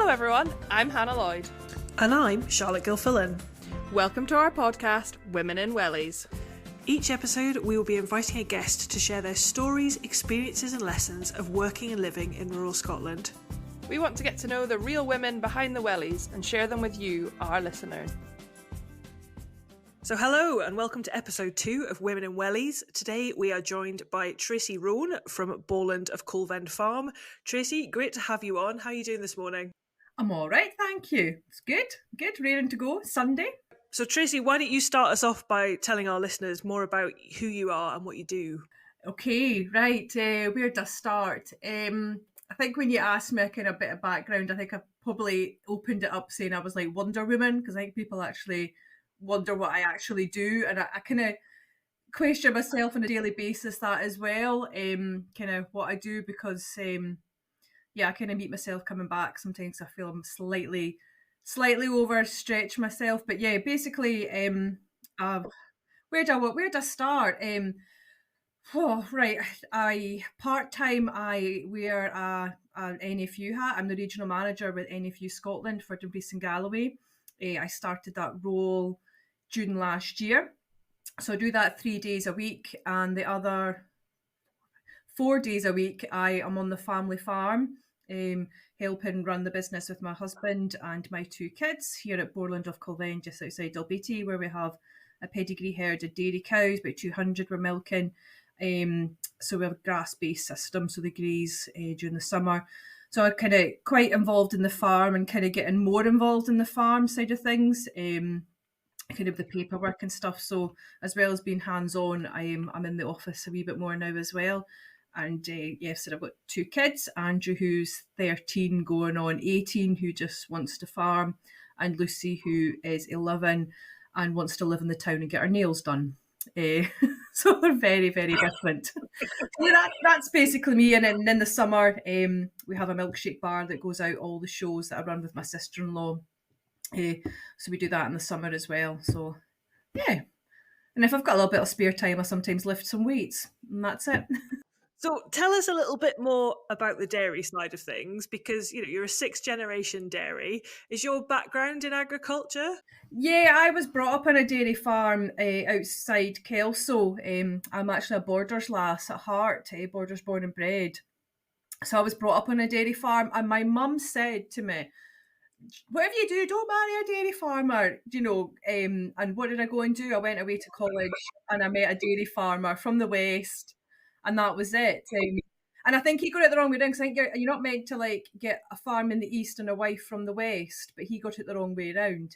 Hello everyone, I'm Hannah Lloyd. And I'm Charlotte Gilfillan. Welcome to our podcast, Women in Wellies. Each episode we will be inviting a guest to share their stories, experiences and lessons of working and living in rural Scotland. We want to get to know the real women behind the wellies and share them with you, our listeners. So hello and welcome to episode 2 of Women in Wellies. Today we are joined by Tracey Roan from Boreland of Colvend Farm. Tracy, great to have you on. How are you doing this morning? I'm all right, thank you. It's good, raring to go, Sunday. So Tracy, why don't you start us off by telling our listeners more about who you are and what you do? Okay, right, where do I start? I think when you asked me a kind of bit of background, I think I probably opened it up saying I was like Wonder Woman, because I think people actually wonder what I actually do, and I kind of question myself on a daily basis that as well, kind of what I do, because I kind of meet myself coming back. Sometimes I feel I'm slightly overstretched myself, but yeah, basically, where do I start? Right, I part-time I wear an NFU hat. I'm the regional manager with NFU Scotland for Dumfries and Galloway. I started that role June last year, so I do that 3 days a week, and the other 4 days a week I am on the family farm, helping run the business with my husband and my 2 kids here at Boreland of Colvend, just outside Dalbeattie, where we have a pedigree herd of dairy cows, about 200 we're milking. So we have a grass-based system, so they graze during the summer. So I'm kind of quite involved in the farm and kind of getting more involved in the farm side of things, kind of the paperwork and stuff. So as well as being hands-on, I'm in the office a wee bit more now as well. And so I've got 2 kids, Andrew, who's 13 going on 18, who just wants to farm, and Lucy, who is 11 and wants to live in the town and get her nails done. So they're very, very different. That's basically me. And then in the summer, we have a milkshake bar that goes out all the shows that I run with my sister-in-law. So we do that in the summer as well. So yeah. And if I've got a little bit of spare time, I sometimes lift some weights, and that's it. So tell us a little bit more about the dairy side of things, because you're a 6th generation dairy. Is your background in agriculture? Yeah, I was brought up on a dairy farm outside Kelso. I'm actually a Borders lass at heart, Borders born and bred. So I was brought up on a dairy farm, and my mum said to me, whatever you do, don't marry a dairy farmer, and what did I go and do? I went away to college and I met a dairy farmer from the West, and that was it. And I think he got it the wrong way around, because I think you're not meant to get a farm in the East and a wife from the West, but he got it the wrong way around.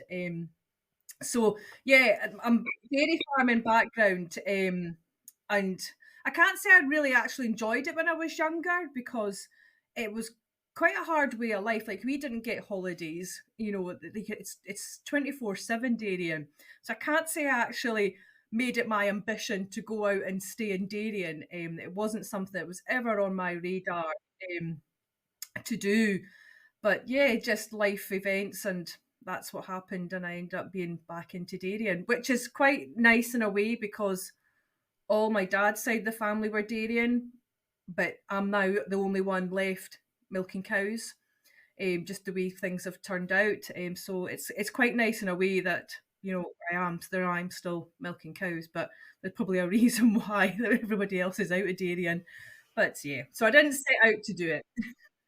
So yeah, I'm dairy farming background, and I can't say I really actually enjoyed it when I was younger, because it was quite a hard way of life. Like, we didn't get holidays, it's 24/7 dairying. So I can't say I actually made it my ambition to go out and stay in dairying. It wasn't something that was ever on my radar to do. But yeah, just life events, and that's what happened, and I ended up being back into dairying, which is quite nice in a way, because all my dad's side of the family were dairying, but I'm now the only one left milking cows, just the way things have turned out. So it's quite nice in a way that, I'm still milking cows, but there's probably a reason why everybody else is out of dairying. But yeah, so I didn't set out to do it.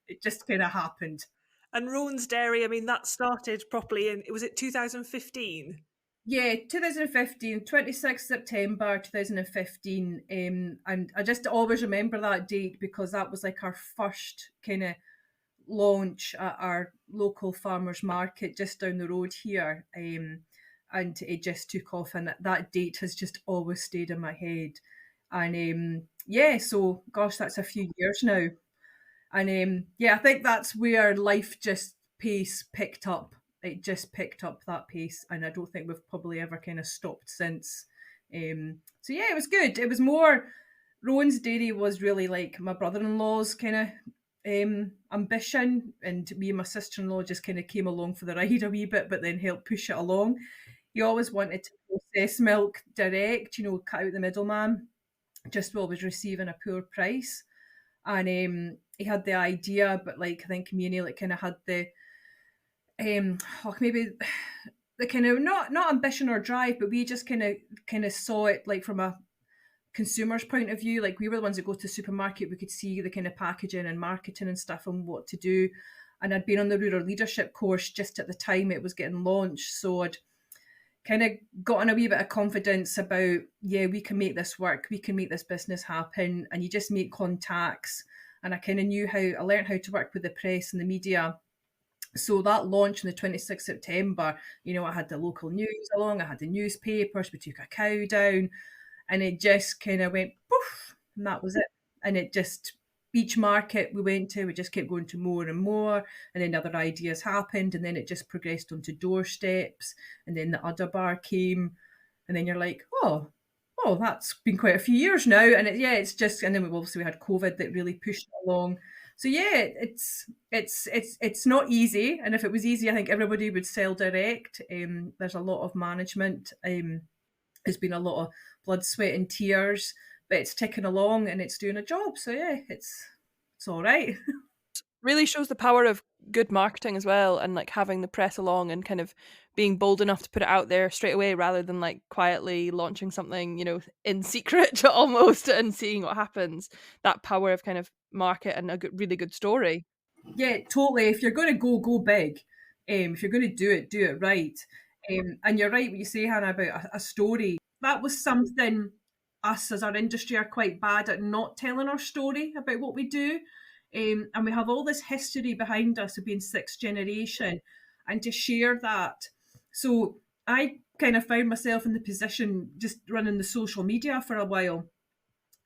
It just kind of happened. And Roan's Dairy, that started properly was it 2015? Yeah, 2015, 26th September 2015. And I just always remember that date, because that was like our first kind of launch at our local farmers market just down the road here. And it just took off, and that date has just always stayed in my head. And so gosh, that's a few years now. And I think that's where life just pace picked up. It just picked up that pace, and I don't think we've probably ever kind of stopped since. So yeah, it was good. It was more, Roan's Dairy was really like my brother-in-law's kind of ambition, and me and my sister-in-law just kind of came along for the ride a wee bit, but then helped push it along. He always wanted to process milk direct, cut out the middleman, just while was receiving a poor price. And he had the idea, but I think me and he kind of had the maybe the kind of not ambition or drive, but we just kind of saw it like from a consumer's point of view. Like we were the ones that go to the supermarket, we could see the kind of packaging and marketing and stuff and what to do. And I'd been on the rural leadership course just at the time it was getting launched, so I'd kind of gotten a wee bit of confidence about, yeah, we can make this work, we can make this business happen. And you just make contacts, and I kind of I learned how to work with the press and the media. So that launch on the 26th September, I had the local news along, I had the newspapers, we took a cow down, and it just kind of went poof, and that was it. And it just, each market we went to, we just kept going to more and more, and then other ideas happened, and then it just progressed onto doorsteps, and then the Udder Bar came, and then you're like, oh, that's been quite a few years now, and it's just, and then we had COVID that really pushed it along. So yeah, it's not easy, and if it was easy, I think everybody would sell direct. There's a lot of management. There's been a lot of blood, sweat, and tears, but it's ticking along and it's doing a job. So yeah, it's all right. Really shows the power of good marketing as well, and like having the press along and kind of being bold enough to put it out there straight away rather than like quietly launching something, in secret almost and seeing what happens. That power of kind of market and a really good story. Yeah, totally. If you're going to go big. If you're going to do it right. And you're right what you say, Hannah, about a story. That was something us as our industry are quite bad at, not telling our story about what we do. And we have all this history behind us of being sixth generation, and to share that. So I kind of found myself in the position just running the social media for a while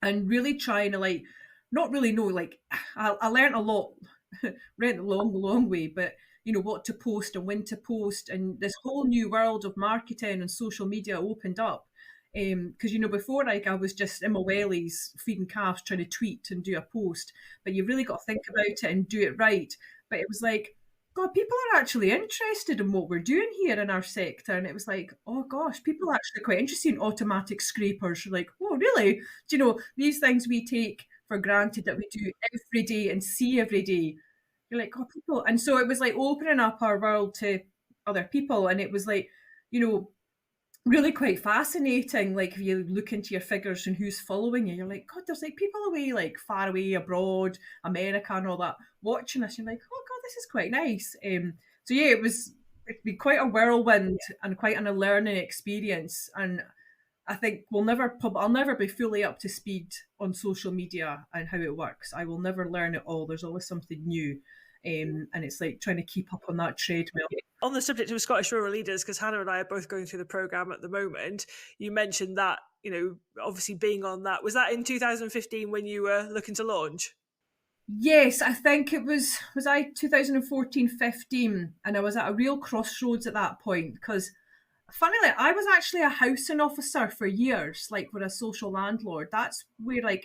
and really trying to not really know, I learned a lot, went the long way, but what to post and when to post, and this whole new world of marketing and social media opened up. Because before, I was just in my wellies feeding calves trying to tweet and do a post, but you've really got to think about it and do it right. But it was like, God, people are actually interested in what we're doing here in our sector. And it was like, oh gosh, people are actually quite interested in automatic scrapers. You're like, oh really? These things we take for granted that we do every day and see every day. You're like, oh, people. And so it was like opening up our world to other people. And it was like, really quite fascinating. Like if you look into your figures and who's following you, you're like, God, there's like people away, like far away abroad, America and all that, watching us. You're like, oh God, this is quite nice. So yeah, it's been quite a whirlwind and quite an learning experience. And I think I'll never be fully up to speed on social media and how it works. I will never learn it all. There's always something new. And it's like trying to keep up on that treadmill. On the subject of Scottish rural leaders, because Hannah and I are both going through the programme at the moment, you mentioned that, obviously being on that. Was that in 2015 when you were looking to launch? Yes, I think it was I 2014-15, and I was at a real crossroads at that point, because funnily, I was actually a housing officer for years, like with a social landlord. That's where I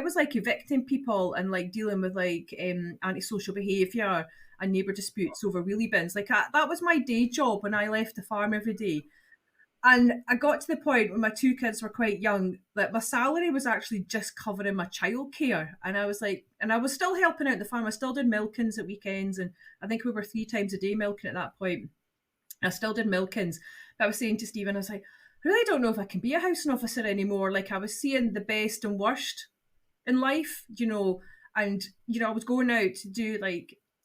was like evicting people and like dealing with like antisocial behaviour and neighbour disputes over wheelie bins. That was my day job when I left the farm every day. And I got to the point when my two kids were quite young that my salary was actually just covering my childcare. And I was like, and I was still helping out the farm. I still did milkings at weekends, and I think we were 3 times a day milking at that point. I still did milkings. But I was saying to Stephen, I was like, I really don't know if I can be a housing officer anymore. Like I was seeing the best and worst in life, and, I was going out to do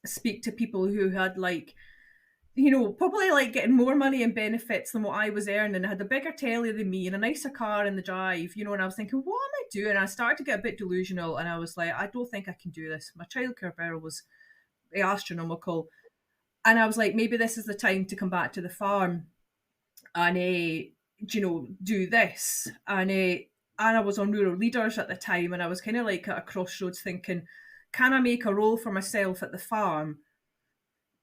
speak to people who had probably getting more money and benefits than what I was earning, and had a bigger telly than me and a nicer car in the drive, and I was thinking, what am I doing? And I started to get a bit delusional, and I was like, I don't think I can do this. My childcare bill was astronomical. And I was like, maybe this is the time to come back to the farm and, do this. And I was on Rural Leaders at the time, and I was kind of like at a crossroads thinking, can I make a role for myself at the farm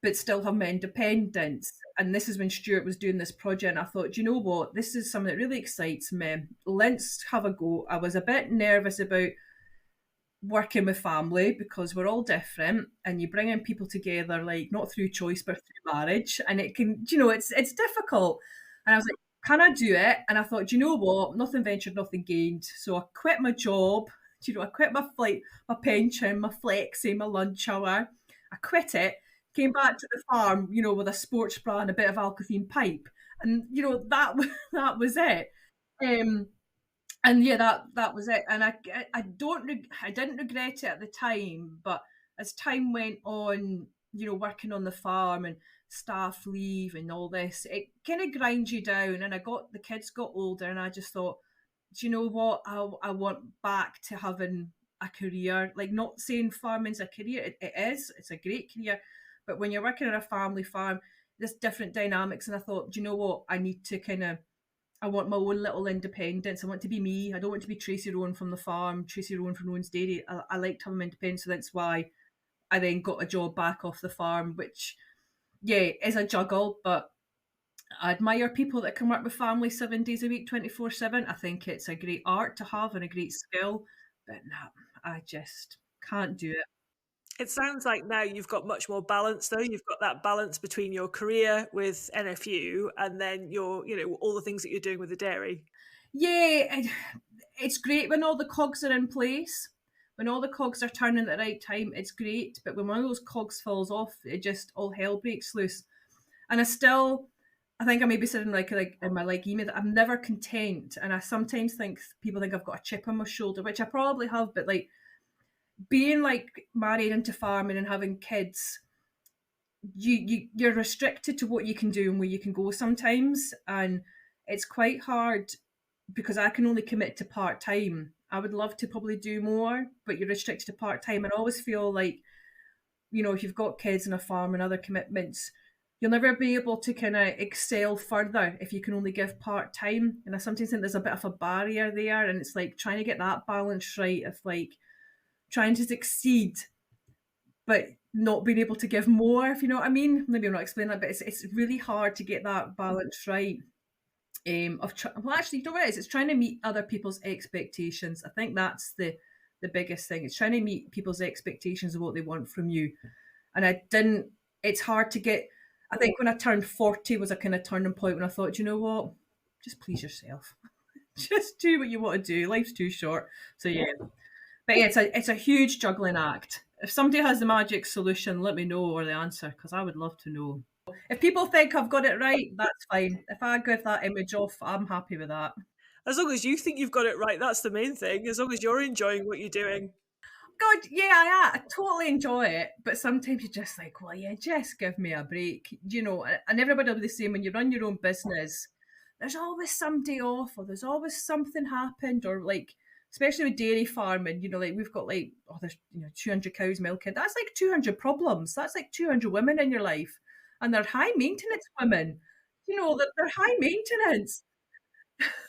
but still have my independence? And this is when Stuart was doing this project, and I thought, you know what, this is something that really excites me. Let's have a go. I was a bit nervous about working with family because we're all different, and you bring in people together, not through choice but through marriage, and it can, it's difficult. And I was like, can I do it? And I thought, you know what, nothing ventured, nothing gained. So I quit my job, I quit my pension, my flexi, my lunch hour. I quit it, came back to the farm, with a sports bra and a bit of Alcathene pipe, and that that was it. And yeah, that was it. And I didn't regret it at the time, but as time went on, working on the farm and staff leave and all this, it kind of grinds you down. And the kids got older, and I just thought, do you know what? I want back to having a career. Like, not saying farming's a career, it's a great career, but when you're working on a family farm, there's different dynamics. And I thought, do you know what? I want my own little independence. I want to be me. I don't want to be Tracey Roan from the farm, Tracey Roan from Roan's Dairy. I like to have my independence, so that's why I then got a job back off the farm, which, yeah, is a juggle, but I admire people that can work with family 7 days a week, 24/7. I think it's a great art to have and a great skill, but no, I just can't do it. It sounds like now you've got much more balance, though. You've got that balance between your career with NFU and then all the things that you're doing with the dairy. Yeah, it's great when all the cogs are in place. When all the cogs are turning at the right time, it's great. But when one of those cogs falls off, it just all hell breaks loose. And I think I may be sitting like in my email that I'm never content. And I sometimes think people think I've got a chip on my shoulder, which I probably have, but like, being like married into farming and having kids, you're restricted to what you can do and where you can go sometimes, and it's quite hard because I can only commit to part-time. I would love to probably do more, but you're restricted to part-time. And I always feel like, if you've got kids and a farm and other commitments, you'll never be able to kind of excel further if you can only give part-time. And I sometimes think there's a bit of a barrier there, and it's like trying to get that balance right of like trying to succeed, but not being able to give more, if you know what I mean. Maybe I'm not explaining that, but it's really hard to get that balance right. Actually, you know what it is? It's trying to meet other people's expectations. I think that's the biggest thing. It's trying to meet people's expectations of what they want from you. And it's hard to get. I think when I turned 40 was a kind of turning point when I thought, you know what? Just please yourself. Just do what you want to do. Life's too short. So yeah. But yeah, it's a huge juggling act. If somebody has the magic solution, let me know, or the answer, because I would love to know. If people think I've got it right, that's fine. If I give that image off, I'm happy with that. As long as you think you've got it right, that's the main thing. As long as you're enjoying what you're doing. God, yeah, I totally enjoy it. But sometimes you're just like, well, yeah, just give me a break. And everybody will be the same. When you run your own business, there's always somebody off, or there's always something happened, or like, especially with dairy farming, like we've got like, there's 200 cows milking. That's like 200 problems. That's like 200 women in your life. And they're high maintenance women. They're high maintenance.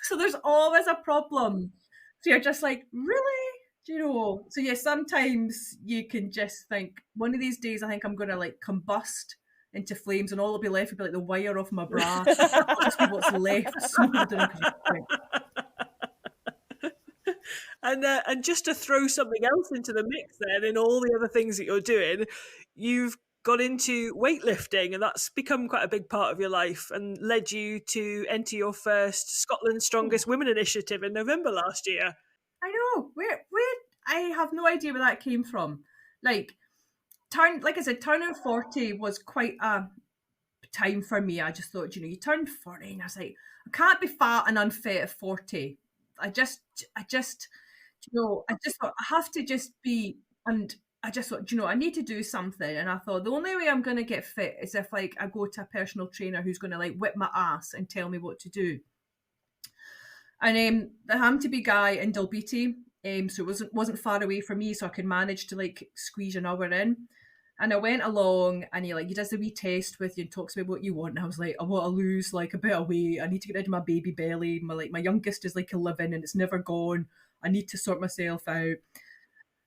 So there's always a problem. So you're just like, really? So yeah, sometimes you can just think, one of these days I think I'm going to like combust into flames, and all will be left will be like the wire off my bra. That'll just be what's left smouldering. And just to throw something else into the mix then, in all the other things that you're doing, you've got into weightlifting, and that's become quite a big part of your life and led you to enter your first Scotland's Strongest Women initiative in November last year. I know. Where I have no idea where that came from. Like I said, turning 40 was quite a time for me. I just thought, you turn 40, and I was like, I can't be fat and unfit at 40. I just thought I have to just be, and I just thought, I need to do something. And I thought the only way I'm going to get fit is if like I go to a personal trainer who's going to like whip my ass and tell me what to do. And there happened to be a guy in Dalbeattie, so it wasn't far away from me, so I could manage to like squeeze an hour in. And I went along, and he does a wee test with you and talks about what you want. And I was like, I want to lose like a bit of weight. I need to get rid of my baby belly. My youngest is like 11 and it's never gone. I need to sort myself out.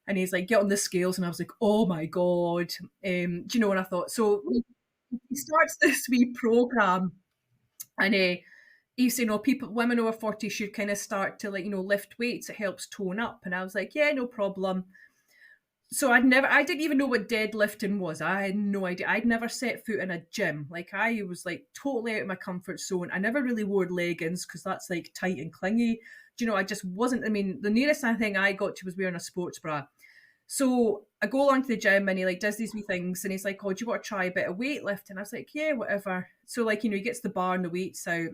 And he's like, get on the scales. And I was like, oh my God. And I thought, so he starts this wee program, and he's saying, women over 40 should kind of start to like, lift weights. It helps tone up. And I was like, yeah, no problem. So I didn't even know what deadlifting was. I had no idea. I'd never set foot in a gym. Like, I was like totally out of my comfort zone. I never really wore leggings because that's like tight and clingy. I just wasn't. The nearest thing I got to was wearing a sports bra. So I go along to the gym and he like does these wee things and he's like, oh, do you want to try a bit of weightlifting? And I was like, yeah, whatever. So like, he gets the bar and the weights out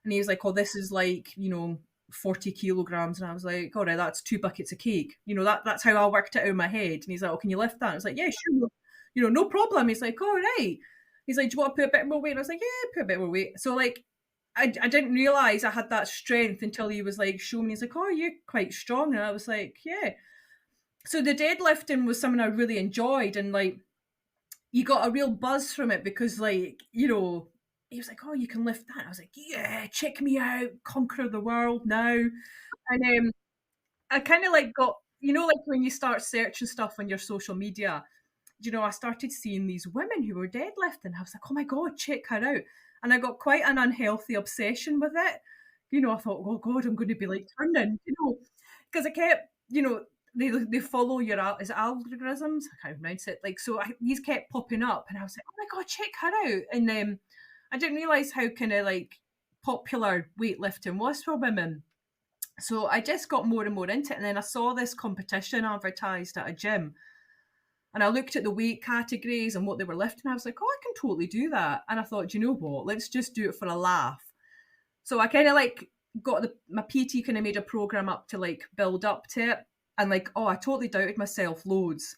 and he was like, oh, this is like, 40 kilograms. And I was like, all right, that's 2 buckets of cake. That's how I worked it out in my head. And he's like, oh, can you lift that? And I was like, yeah, sure. No problem. He's like, all right. He's like, do you want to put a bit more weight? And I was like, yeah, put a bit more weight. So like, I didn't realise I had that strength until he was like showing me. He's like, oh, you're quite strong. And I was like, yeah. So the deadlifting was something I really enjoyed. And like, you got a real buzz from it because like, he was like, oh, you can lift that. I was like, yeah, check me out, conquer the world now. And I kind of like got, like when you start searching stuff on your social media, I started seeing these women who were deadlifting. I was like, oh my God, check her out. And I got quite an unhealthy obsession with it. I thought, oh God, I'm going to be like turning, because I kept, they follow your is it algorithms? I can't pronounce it. Like, so these kept popping up, and I was like, oh my God, check her out. And I didn't realize how kind of like popular weightlifting was for women. So I just got more and more into it. And then I saw this competition advertised at a gym. And I looked at the weight categories and what they were lifting. I was like, oh, I can totally do that. And I thought, do you know what? Let's just do it for a laugh. So I kind of like got my PT kind of made a program up to like build up to it. And like, oh, I totally doubted myself loads.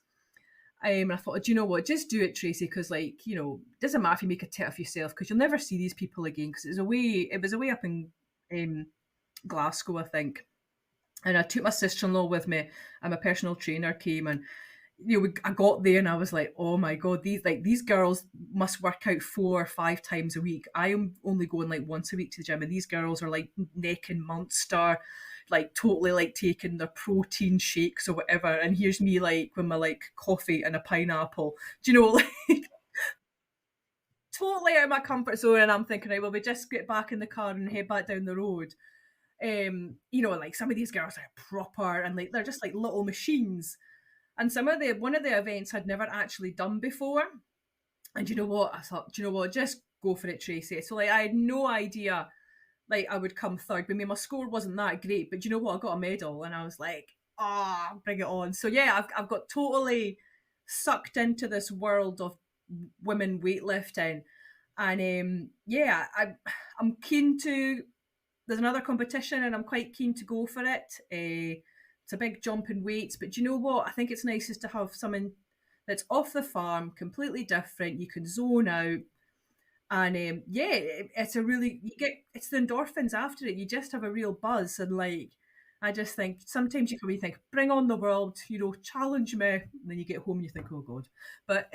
And I thought, do you know what? Just do it, Tracy, because like, it doesn't matter if you make a tit of yourself because you'll never see these people again. Because it was away up in Glasgow, I think. And I took my sister-in-law with me and my personal trainer came and I got there and I was like, oh my God, these girls must work out 4 or 5 times a week. I am only going like once a week to the gym, and these girls are like necking Monster, like totally like taking their protein shakes or whatever. And here's me like with my like coffee and a pineapple. Do you know, like totally out of my comfort zone. And I'm thinking, right, well, we just get back in the car and head back down the road. Like some of these girls are proper and like they're just like little machines. And one of the events I'd never actually done before. And you know what? I thought, do you know what? Just go for it, Tracy. So like I had no idea like I would come third. I mean, my score wasn't that great, but you know what? I got a medal and I was like, bring it on. So yeah, I've got totally sucked into this world of women weightlifting. And I'm keen to, there's another competition and I'm quite keen to go for it. It's a big jump in weights, but do you know what? I think it's nicest to have something that's off the farm, completely different. You can zone out, and it's it's the endorphins after it. You just have a real buzz, and like I just think sometimes you can really think, bring on the world, challenge me, and then you get home and you think, oh God, but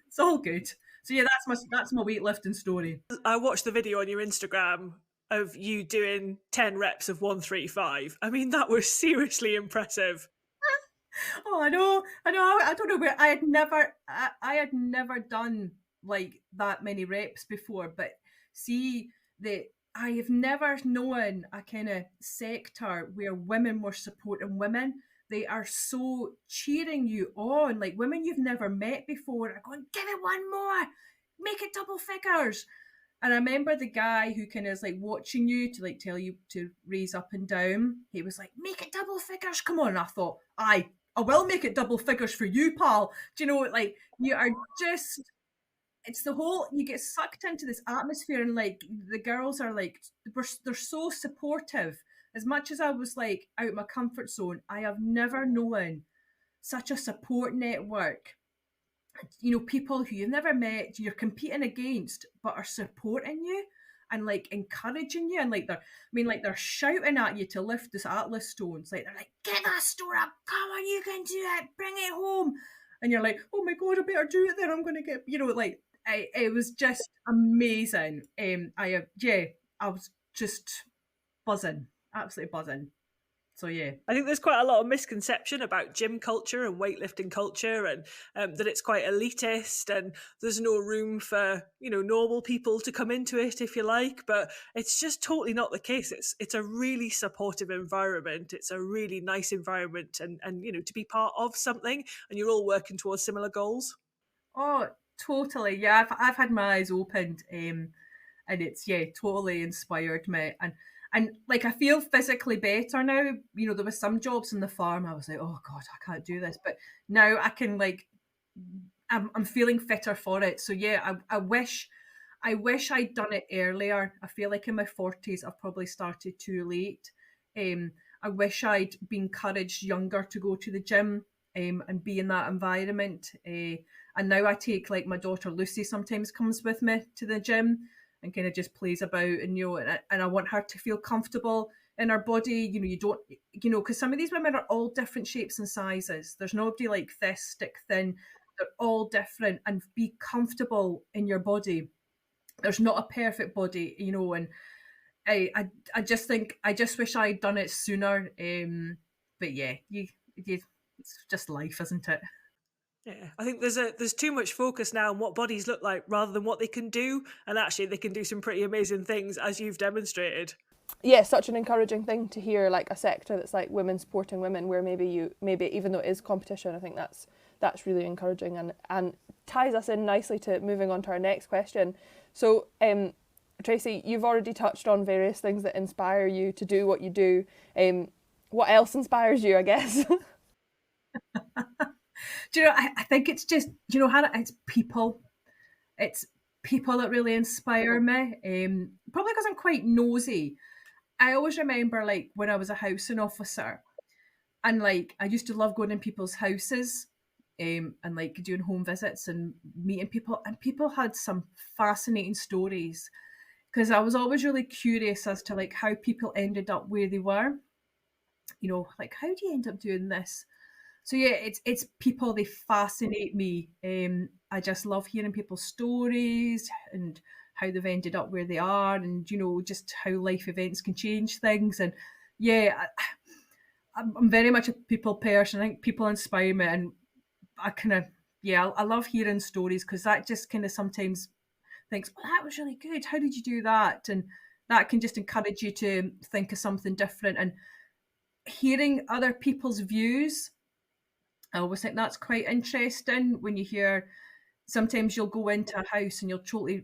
it's all good. So yeah, that's my weightlifting story. I watched the video on your Instagram of you doing 10 reps of 135. I mean, that was seriously impressive. Oh, I know. I don't know where I had never done like that many reps before, but see that I have never known a kind of sector where women were supporting women. They are so cheering you on, like women you've never met before are going, give it one more, make it double figures. And I remember the guy who kind of is like watching you to like tell you to raise up and down. He was like, make it double figures, come on. And I thought, I will make it double figures for you, pal. Do you know, like you are just, it's the whole, you get sucked into this atmosphere and like the girls are like, they're so supportive. As much as I was like out of my comfort zone, I have never known such a support network. People who you've never met, you're competing against, but are supporting you and like encouraging you, and like they're shouting at you to lift this Atlas stones. Like they're like, get that store up, come on, you can do it, bring it home. And you're like, oh my God, I better do it then. I'm gonna get, it was just amazing. I was just buzzing, absolutely buzzing. So yeah, I think there's quite a lot of misconception about gym culture and weightlifting culture, and that it's quite elitist, and there's no room for normal people to come into it, if you like. But it's just totally not the case. It's a really supportive environment. It's a really nice environment, and to be part of something, and you're all working towards similar goals. Oh, totally. Yeah, I've had my eyes opened, and it's totally inspired me. And And like, I feel physically better now. You know, there was some jobs in the farm I was like, oh God, I can't do this. But now I can, like, I'm feeling fitter for it. So yeah, I wish I'd done it earlier. I feel like in my 40s I've probably started too late. I wish I'd been encouraged younger to go to the gym and be in that environment. And now I take, like, my daughter Lucy sometimes comes with me to the gym and kind of just plays about, and and I want her to feel comfortable in her body. You know, you don't, because some of these women are all different shapes and sizes. There's nobody like this, stick thin. They're all different, and be comfortable in your body. There's not a perfect body, and I just think I just wish I'd done it sooner. But yeah, you it's just life, isn't it? Yeah, I think there's too much focus now on what bodies look like rather than what they can do, and actually they can do some pretty amazing things, as you've demonstrated. Yeah, such an encouraging thing to hear, like a sector that's like women supporting women, where maybe even though it is competition, I think that's really encouraging, and ties us in nicely to moving on to our next question. So, Tracy, you've already touched on various things that inspire you to do what you do. What else inspires you, I guess? Do you know, I think it's just, Hannah, it's people. It's people that really inspire me. Probably because I'm quite nosy. I always remember, like, when I was a housing officer, and like I used to love going in people's houses, and like doing home visits and meeting people, and people had some fascinating stories, because I was always really curious as to, like, how people ended up where they were. Like, how do you end up doing this? So yeah, it's people, they fascinate me. I just love hearing people's stories and how they've ended up where they are, and just how life events can change things. And yeah, I'm very much a people person. I think people inspire me, and I kind of, yeah, I love hearing stories, because that just kind of sometimes thinks, well, that was really good. How did you do that? And that can just encourage you to think of something different. And hearing other people's views, I always think that's quite interesting. When you hear, sometimes you'll go into a house and you'll totally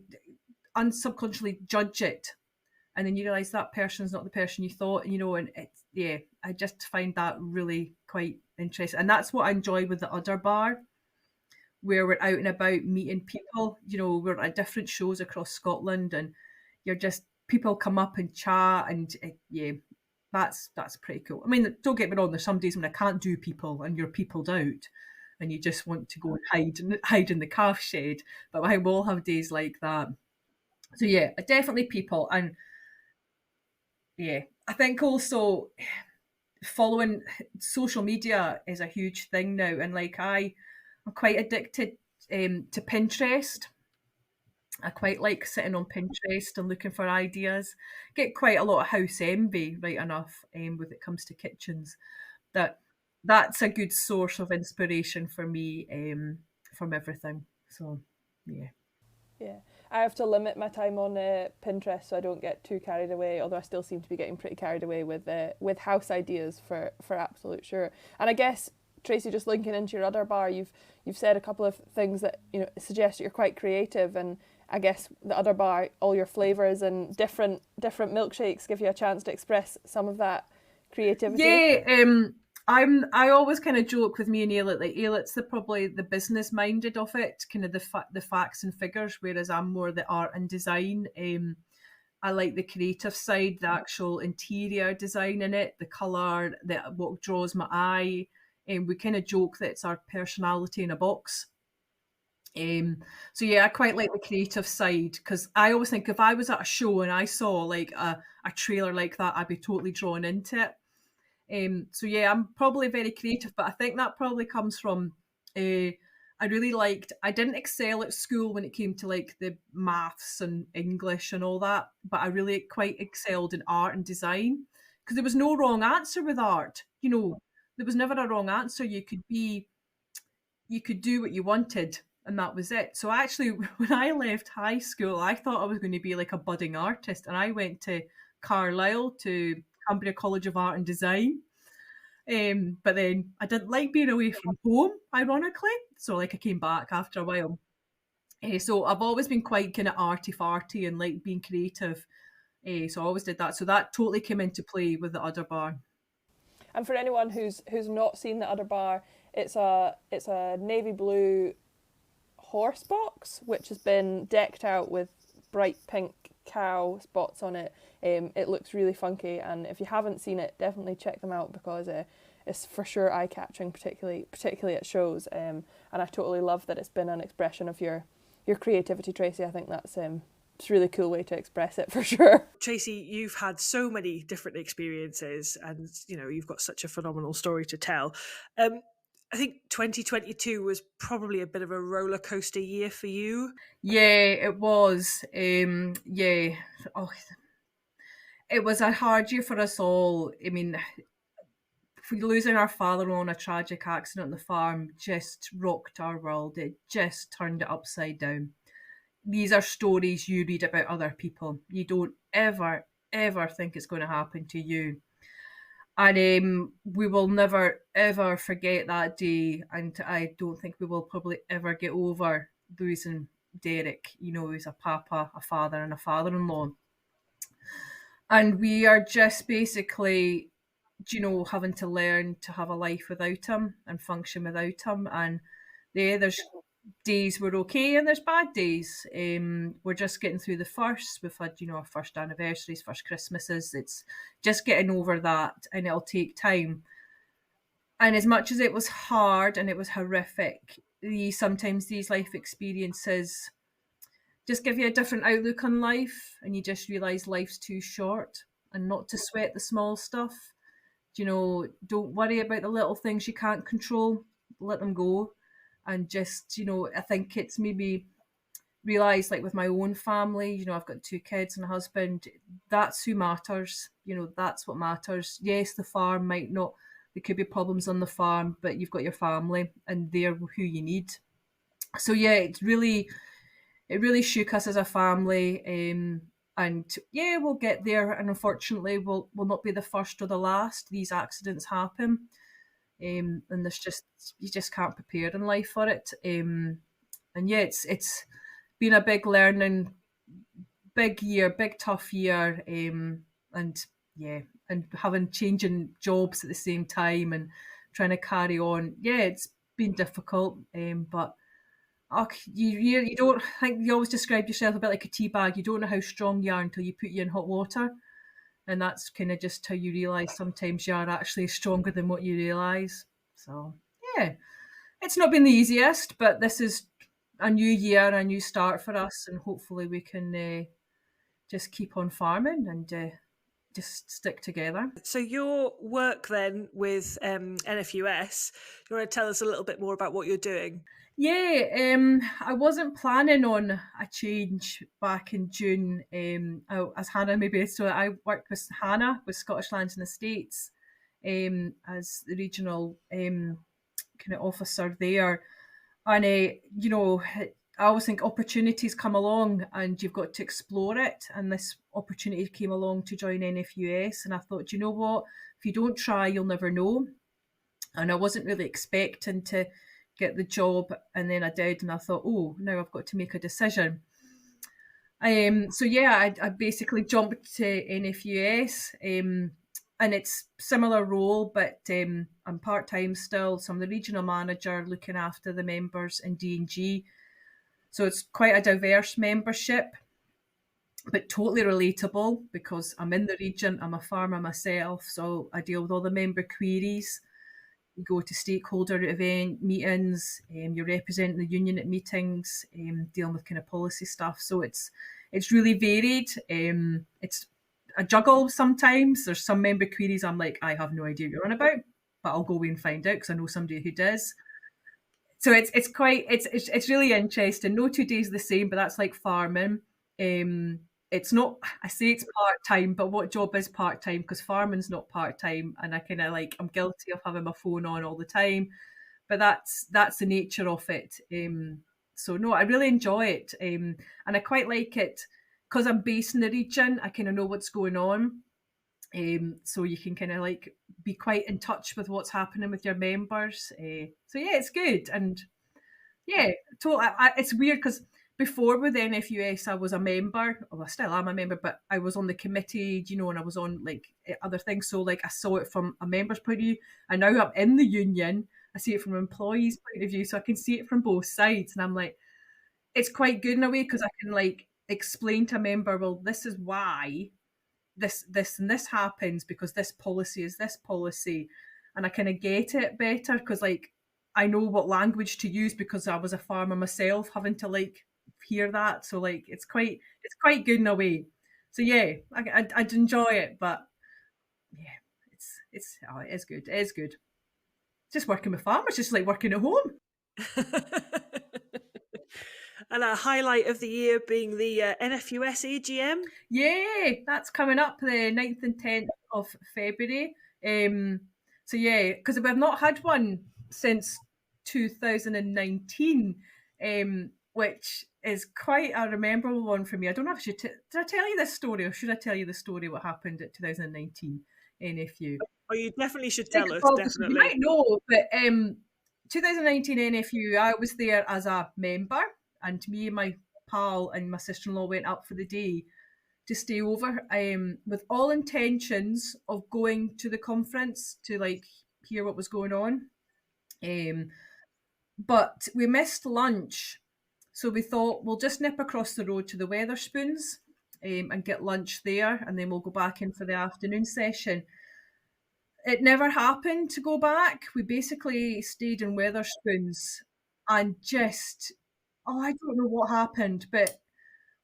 unsubconsciously judge it, and then you realise that person's not the person you thought, and it's, yeah, I just find that really quite interesting. And that's what I enjoy with the Udder Bar, where we're out and about meeting people. We're at different shows across Scotland, and people come up and chat, and yeah, that's pretty cool. I mean, don't get me wrong, there's some days when I can't do people and you're peopled out and you just want to go and hide in the calf shed, but I will have days like that. So yeah, definitely people. And yeah, I think also following social media is a huge thing now, and like I'm quite addicted to Pinterest. I quite like sitting on Pinterest and looking for ideas. Get quite a lot of house envy, right enough, when it comes to kitchens. That's a good source of inspiration for me, from everything. So, yeah. Yeah, I have to limit my time on Pinterest so I don't get too carried away. Although I still seem to be getting pretty carried away with house ideas for absolute sure. And I guess, Tracy, just linking into your Udder Bar, you've said a couple of things that suggest that you're quite creative, and I guess the Udder Bar, all your flavours and different milkshakes give you a chance to express some of that creativity. Yeah, I always kind of joke with me and Ailett, like Ailett's probably the business minded of it, kind of the facts and figures, whereas I'm more the art and design. I like the creative side, the actual interior design in it, the colour, what draws my eye. We kind of joke that it's our personality in a box. So yeah, I quite like the creative side, because I always think if I was at a show and I saw like a trailer like that, I'd be totally drawn into it. So yeah, I'm probably very creative, but I think that probably comes from I didn't excel at school when it came to like the maths and English and all that, but I really quite excelled in art and design, because there was no wrong answer with art. There was never a wrong answer. You could do what you wanted, and that was it. So actually, when I left high school, I thought I was going to be like a budding artist, and I went to Carlisle, to Cumbria College of Art and Design. But then I didn't like being away from home, ironically. So like I came back after a while. So I've always been quite kind of arty-farty and like being creative. So I always did that. So that totally came into play with the Udder Bar. And for anyone who's not seen the Udder Bar, it's a navy blue horse box which has been decked out with bright pink cow spots on it. It looks really funky, and if you haven't seen it, definitely check them out, because it's for sure eye-catching, particularly at shows. And I totally love that it's been an expression of your creativity, Tracy. I think that's it's a really cool way to express it, for sure. Tracy, you've had so many different experiences, and you've got such a phenomenal story to tell. I think 2022 was probably a bit of a roller coaster year for you. Yeah, it was. Yeah. Oh, it was a hard year for us all. I mean, losing our father on a tragic accident on the farm just rocked our world. It just turned it upside down. These are stories you read about other people. You don't ever think it's going to happen to you. And we will never, ever forget that day. And I don't think we will probably ever get over losing Derek. He's a papa, a father, and a father-in-law. And we are just basically, having to learn to have a life without him and function without him. And there's days we're okay and there's bad days. We're just getting through the first. We've had, our first anniversaries, first Christmases. It's just getting over that, and it'll take time. And as much as it was hard and it was horrific, sometimes these life experiences just give you a different outlook on life, and you just realise life's too short, and not to sweat the small stuff. Don't worry about the little things you can't control. Let them go. And just, I think it's maybe realised, like with my own family, I've got 2 kids and a husband. That's who matters. That's what matters. Yes, the farm might not, there could be problems on the farm, but you've got your family and they're who you need. So yeah, it really shook us as a family. And yeah, we'll get there. And unfortunately, we'll not be the first or the last. These accidents happen. And there's you just can't prepare in life for it. And yeah, it's been a big learning, big year, big tough year. And yeah, and changing jobs at the same time and trying to carry on. Yeah, it's been difficult. But you don't think, you always describe yourself a bit like a tea bag. You don't know how strong you are until you put you in hot water. And that's kind of just how you realise sometimes you are actually stronger than what you realise. So, yeah, it's not been the easiest, but this is a new year, a new start for us, and hopefully we can just keep on farming and just stick together. So your work then with NFUS, you want to tell us a little bit more about what you're doing? Yeah, I wasn't planning on a change back in June. As Hannah maybe, so I worked with Hannah with Scottish Lands and Estates as the regional kind of officer there. And, I always think opportunities come along and you've got to explore it. And this opportunity came along to join NFUS. And I thought, you know what, if you don't try, you'll never know. And I wasn't really expecting to get the job, and then I did, and I thought, oh, now I've got to make a decision. So yeah, I basically jumped to NFUS, and it's similar role, but I'm part-time still, so I'm the regional manager looking after the members in D&G. So it's quite a diverse membership, but totally relatable because I'm in the region, I'm a farmer myself, so I deal with all the member queries. You go to stakeholder event meetings, you're representing the union at meetings, dealing with kind of policy stuff. So it's really varied. It's a juggle sometimes. There's some member queries I'm like, I have no idea what you're on about, but I'll go away and find out because I know somebody who does. So it's really interesting. No 2 days the same, but that's like farming. It's not, I say it's part-time, but what job is part-time? Because farming's not part-time, and I kind of I'm guilty of having my phone on all the time, but that's the nature of it. So no, I really enjoy it, and I quite like it because I'm based in the region. I kind of know what's going on, so you can kind of be quite in touch with what's happening with your members. So yeah, it's good, and yeah, it's weird because before with NFUS, I was a member. Well, I still am a member, but I was on the committee, you know, and I was on like other things. So like I saw it from a member's point of view, and now I'm in the union. I see it from an employee's point of view, so I can see it from both sides. And I'm like, it's quite good in a way because I can like explain to a member, well, this is why this and this happens because this policy is this policy, and I kind of get it better because like I know what language to use because I was a farmer myself, having to like hear that. So like it's quite good in a way. So yeah, I'd enjoy it, but yeah, it is good. It is good. Just working with farmers, just like working at home. And a highlight of the year being the NFUS AGM. Yeah, that's coming up the 9th and 10th of February. So yeah, because we've not had one since 2019, which is quite a memorable one for me. I don't know if I should did I tell you this story, or should I tell you the story what happened at 2019 NFU? Oh, you definitely should tell us, You definitely. might know, but 2019 NFU, I was there as a member, and me and my pal and my sister-in-law went up for the day to stay over, with all intentions of going to the conference to like hear what was going on. But we missed lunch, so we thought we'll just nip across the road to the Wetherspoons and get lunch there, and then we'll go back in for the afternoon session. It never happened to go back. We basically stayed in Wetherspoons and just, I don't know what happened, but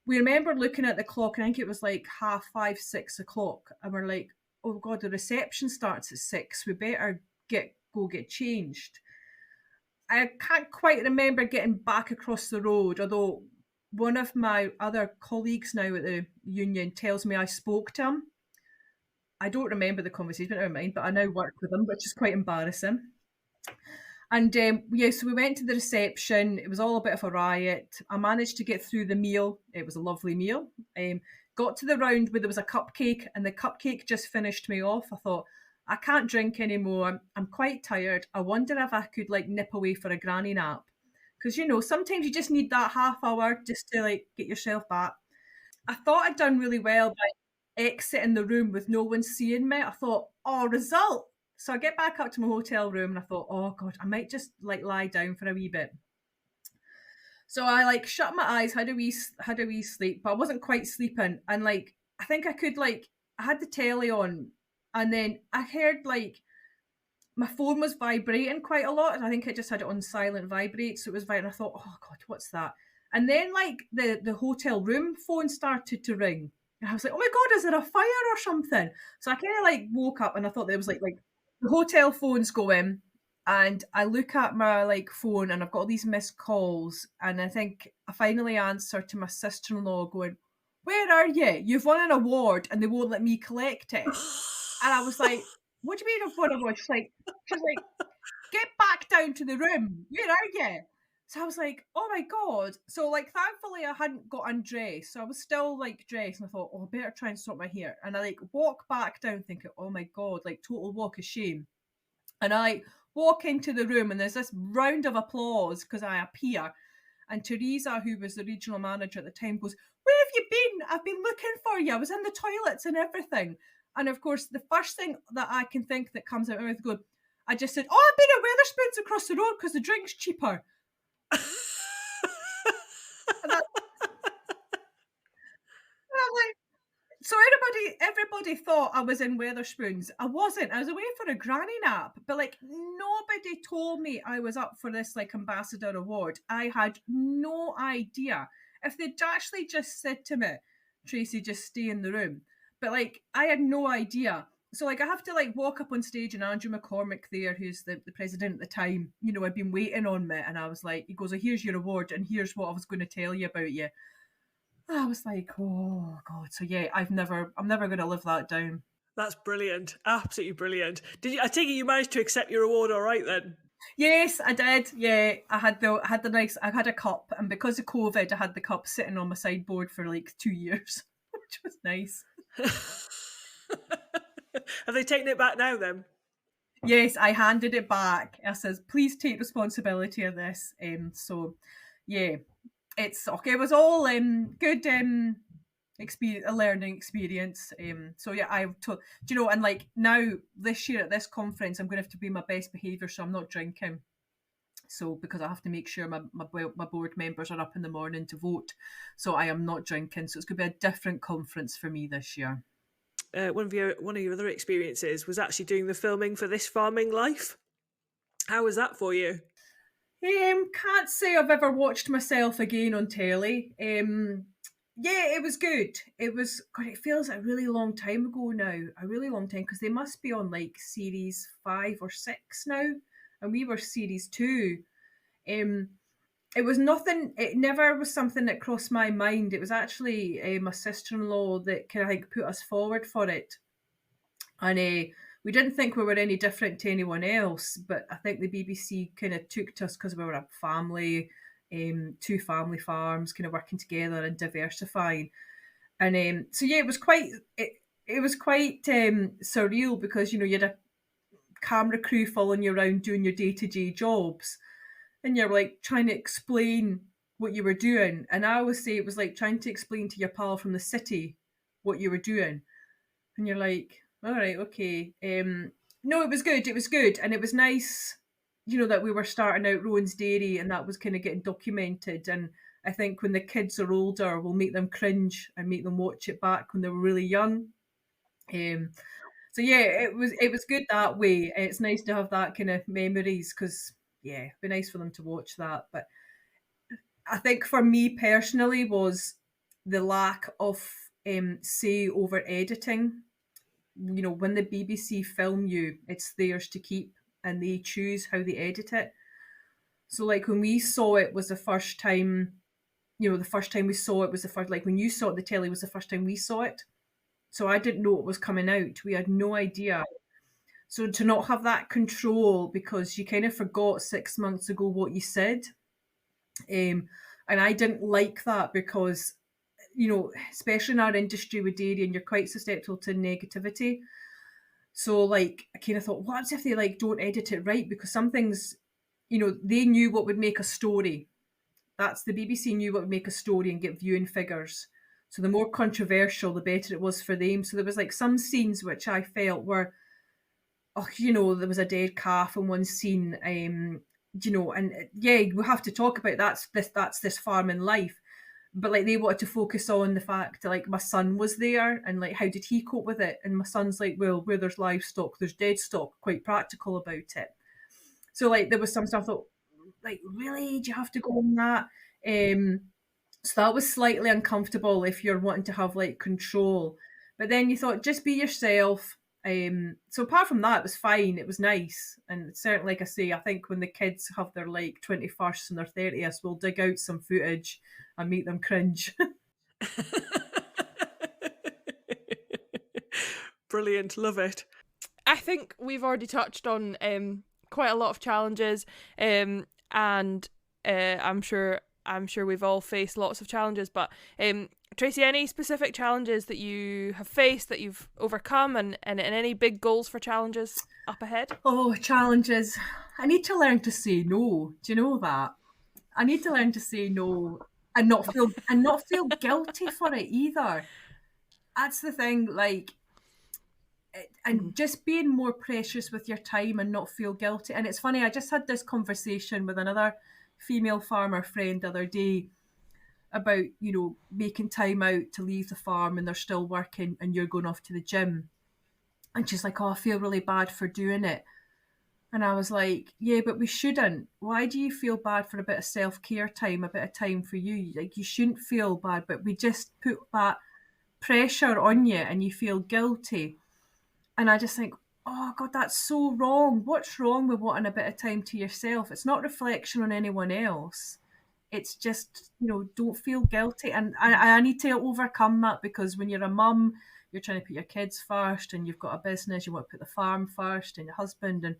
we remember looking at the clock, and I think it was like 5:30, 6 o'clock, and we're like, oh God, the reception starts at 6. We better go get changed. I can't quite remember getting back across the road, although one of my other colleagues now at the union tells me I spoke to him. I don't remember the conversation, never mind, but I now work with him, which is quite embarrassing. And yeah, so we went to the reception. It was all a bit of a riot. I managed to get through the meal. It was a lovely meal. Got to the round where there was a cupcake, and the cupcake just finished me off. I thought, I can't drink anymore. I'm quite tired. I wonder if I could like nip away for a granny nap. Because, you know, sometimes you just need that half hour just to like get yourself back. I thought I'd done really well by exiting the room with no one seeing me. I thought, oh, result. So I get back up to my hotel room and I thought, oh God, I might just like lie down for a wee bit. So I like shut my eyes, had a wee sleep, but I wasn't quite sleeping. And like, I think I could like, I had the telly on, and then I heard like my phone was vibrating quite a lot, and I think I just had it on silent vibrate, so it was vibrating. I thought, oh God, what's that? And then like the hotel room phone started to ring. And I was like, oh my God, is there a fire or something? So I kind of like woke up and I thought there was like the hotel phone's going, and I look at my like phone and I've got all these missed calls, and I think I finally answered to my sister-in-law going, where are you? You've won an award and they won't let me collect it. And I was like, what do you mean I've won an award? She's like, get back down to the room. Where are you? So I was like, oh my God. So like, thankfully I hadn't got undressed. So I was still like dressed, and I thought, oh, I better try and sort my hair. And I like walk back down thinking, oh my God, like total walk of shame. And I like walk into the room and there's this round of applause because I appear. And Teresa, who was the regional manager at the time, goes, where have you been? I've been looking for you. I was in the toilets and everything. And of course, the first thing that I can think that comes out of my mouth going, I just said, oh, I've been at Wetherspoons across the road because the drink's cheaper. And I'm like, so everybody thought I was in Wetherspoons. I wasn't. I was away for a granny nap. But like, nobody told me I was up for this like ambassador award. I had no idea. If they'd actually just said to me, Tracy, just stay in the room. But like, I had no idea. So like, I have to like walk up on stage, and Andrew McCormick there, who's the president at the time, you know, had been waiting on me, and I was like, he goes, oh, here's your award, and here's what I was going to tell you about you. I was like, oh God. So yeah, I'm never going to live that down. That's brilliant. Absolutely brilliant. I take it you managed to accept your award all right then? Yes, I did. Yeah, I had a cup, and because of COVID, I had the cup sitting on my sideboard for like 2 years, which was nice. Have they taken it back now then? Yes, I handed it back. I says, please take responsibility of this. So yeah. it's okay. It was all good a learning experience. So yeah, do you know, and like now this year at this conference, I'm going to have to be my best behaviour, so I'm not drinking. So because I have to make sure my board members are up in the morning to vote, so I am not drinking. So it's going to be a different conference for me this year. One of your other experiences was actually doing the filming for This Farming Life. How was that for you? Can't say I've ever watched myself again on telly. Yeah, it was good. It was. God, it feels a really long time ago now. A really long time, because they must be on like series 5 or 6 now, and we were series 2. It was nothing. It never was something that crossed my mind. It was actually my sister-in-law that kind of like put us forward for it, and we didn't think we were any different to anyone else. But I think the BBC kind of took to us because we were a family, 2 family farms, kind of working together and diversifying. And so yeah, it was quite surreal, because you had a camera crew following you around doing your day-to-day jobs, and you're like trying to explain what you were doing. And I always say it was like trying to explain to your pal from the city what you were doing, and you're like, all right, okay. No, it was good. It was good, and it was nice, that we were starting out Rowan's Dairy, and that was kind of getting documented. And I think when the kids are older, we'll make them cringe and make them watch it back when they were really young. So yeah, it was good that way. It's nice to have that kind of memories, because yeah, it'd be nice for them to watch that. But I think for me personally was the lack of say over editing. When the BBC film you, it's theirs to keep, and they choose how they edit it. So like when we saw it was the first time, the first time we saw it was the first, like when you saw it, the telly was the first time we saw it. So I didn't know it was coming out. We had no idea. So to not have that control, because you kind of forgot 6 months ago what you said. And I didn't like that, because, especially in our industry with dairy, and you're quite susceptible to negativity. So like I kind of thought, what if they like don't edit it right? Because some things, they knew what would make a story. That's the BBC knew what would make a story and get viewing figures. So the more controversial, the better it was for them. So there was like some scenes which I felt were, there was a dead calf in one scene, and yeah, we have to talk about that's this farming life. But like they wanted to focus on the fact that like my son was there, and like how did he cope with it? And my son's like, well, where there's livestock, there's dead stock, quite practical about it. So like there was some stuff that, like, really, do you have to go on that? So that was slightly uncomfortable if you're wanting to have like control. But then you thought, just be yourself. So apart from that, it was fine. It was nice. And certainly, like I say, I think when the kids have their like 21st and their 30th, we'll dig out some footage and make them cringe. Brilliant, love it. I think we've already touched on quite a lot of challenges, and I'm sure we've all faced lots of challenges, but Tracy, any specific challenges that you have faced that you've overcome, and any big goals for challenges up ahead? Oh, challenges. I need to learn to say no. Do you know that? I need to learn to say no and not feel guilty for it either. That's the thing, like, and just being more precious with your time and not feel guilty. And it's funny, I just had this conversation with another female farmer friend the other day about, making time out to leave the farm and they're still working and you're going off to the gym. And she's like, oh, I feel really bad for doing it. And I was like, yeah, but we shouldn't. Why do you feel bad for a bit of self-care time, a bit of time for you? Like, you shouldn't feel bad, but we just put that pressure on you and you feel guilty. And I just think, oh God, that's so wrong. What's wrong with wanting a bit of time to yourself? It's not reflection on anyone else. It's just, don't feel guilty. And I need to overcome that, because when you're a mum, you're trying to put your kids first, and you've got a business, you want to put the farm first, and your husband, and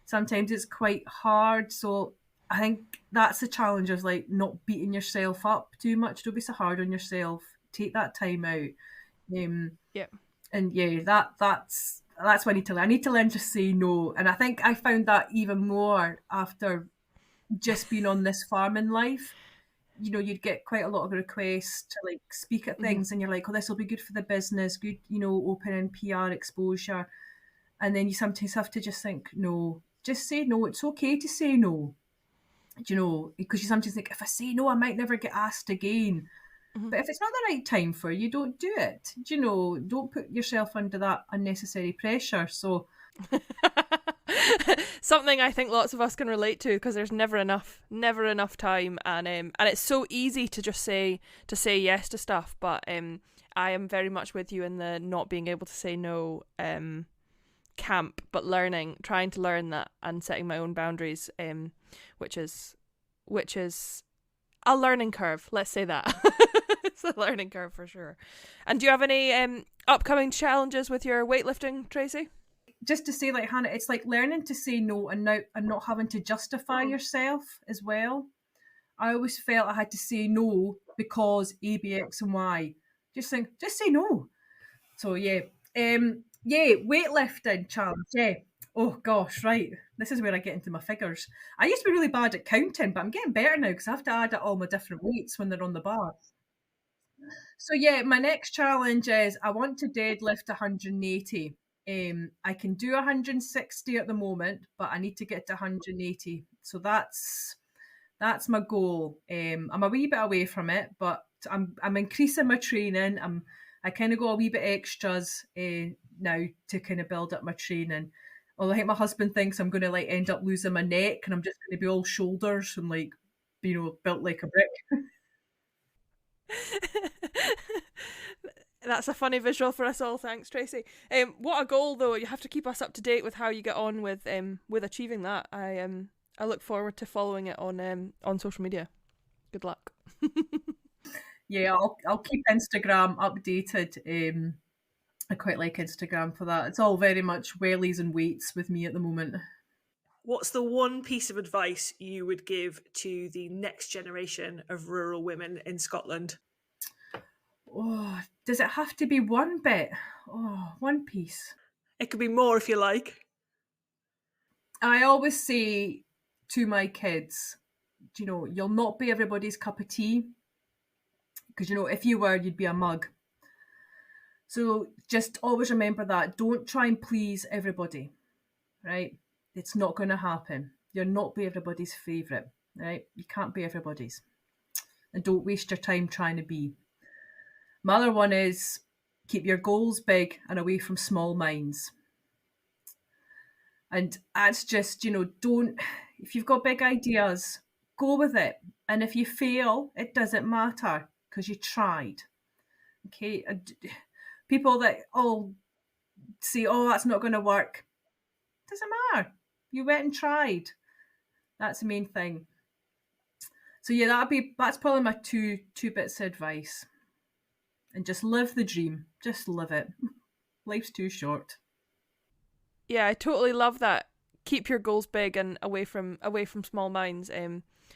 sometimes it's quite hard. So I think that's the challenge of like not beating yourself up too much. Don't be so hard on yourself. Take that time out. Yeah. And yeah, that's what I need to learn. I need to learn to say no. And I think I found that even more after just being on this farming life. you know, you'd get quite a lot of requests to like speak at things, and you're like, oh, this will be good for the business, good, you know, opening PR exposure. And then you sometimes have to just think, no, just say no. It's okay to say no. Do you know, because you sometimes think, if I say no, I might never get asked again. But if it's not the right time for you, don't do it. Do you know, don't put yourself under that unnecessary pressure. So something I think lots of us can relate to, because there's never enough time, and it's so easy to just say yes to stuff. But I am very much with you in the not being able to say no camp, but trying to learn that and setting my own boundaries, which is a learning curve. Let's say that. It's a learning curve for sure. And do you have any upcoming challenges with your weightlifting, Tracy? Just to say, like Hannah, it's like learning to say no and not having to justify yourself as well. I always felt I had to say no because A, B, X, and Y. Just say no. So yeah, weightlifting challenge. Yeah. Oh gosh, right. This is where I get into my figures. I used to be really bad at counting, but I'm getting better now because I have to add up all my different weights when they're on the bar. So yeah, my next challenge is I want to deadlift 180. I can do 160 at the moment, but I need to get to 180. So that's my goal. I'm a wee bit away from it, but I'm increasing my training. I kind of go a wee bit extras now to kind of build up my training. Although I think my husband thinks I'm going to like end up losing my neck and I'm just going to be all shoulders and like, you know, built like a brick. That's a funny visual for us all. Thanks, Tracy. What a goal, though. You have to keep us up to date with how you get on with achieving that. I look forward to following it on social media. Good luck. Yeah, I'll keep Instagram updated. I quite like Instagram for that. It's all very much wellies and weights with me at the moment. What's the one piece of advice you would give to the next generation of rural women in Scotland? Oh, does it have to be one bit? Oh, one piece. It could be more if you like. I always say to my kids, you know, you'll not be everybody's cup of tea. Because, you know, if you were, you'd be a mug. So just always remember that. Don't try and please everybody, right? It's not going to happen. You'll not be everybody's favourite, right? You can't be everybody's. And don't waste your time trying to be. My other one is keep your goals big and away from small minds. And that's just, you know, if you've got big ideas, go with it. And if you fail, it doesn't matter because you tried. Okay? People that all say, oh, that's not going to work. Doesn't matter. You went and tried. That's the main thing. So yeah, that's probably my two bits of advice. And just live the dream. Just live it. Life's too short. Yeah, I totally love that. Keep your goals big and away from small minds.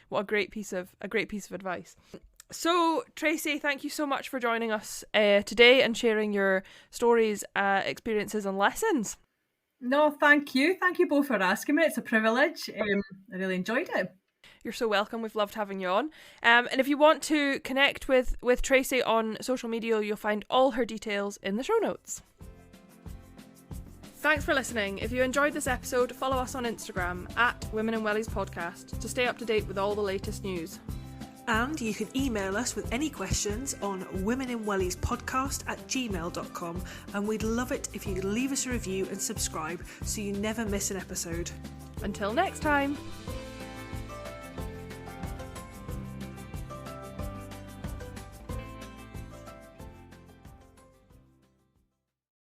What a great piece of advice. So, Tracy, thank you so much for joining us today and sharing your stories, experiences and lessons. No, thank you. Thank you both for asking me. It's a privilege. I really enjoyed it. You're so welcome. We've loved having you on. And if you want to connect with Tracy on social media, you'll find all her details in the show notes. Thanks for listening. If you enjoyed this episode, follow us on Instagram @Women in Wellies Podcast to stay up to date with all the latest news. And you can email us with any questions on womeninwelliespodcast@gmail.com, and we'd love it if you could leave us a review and subscribe so you never miss an episode. Until next time.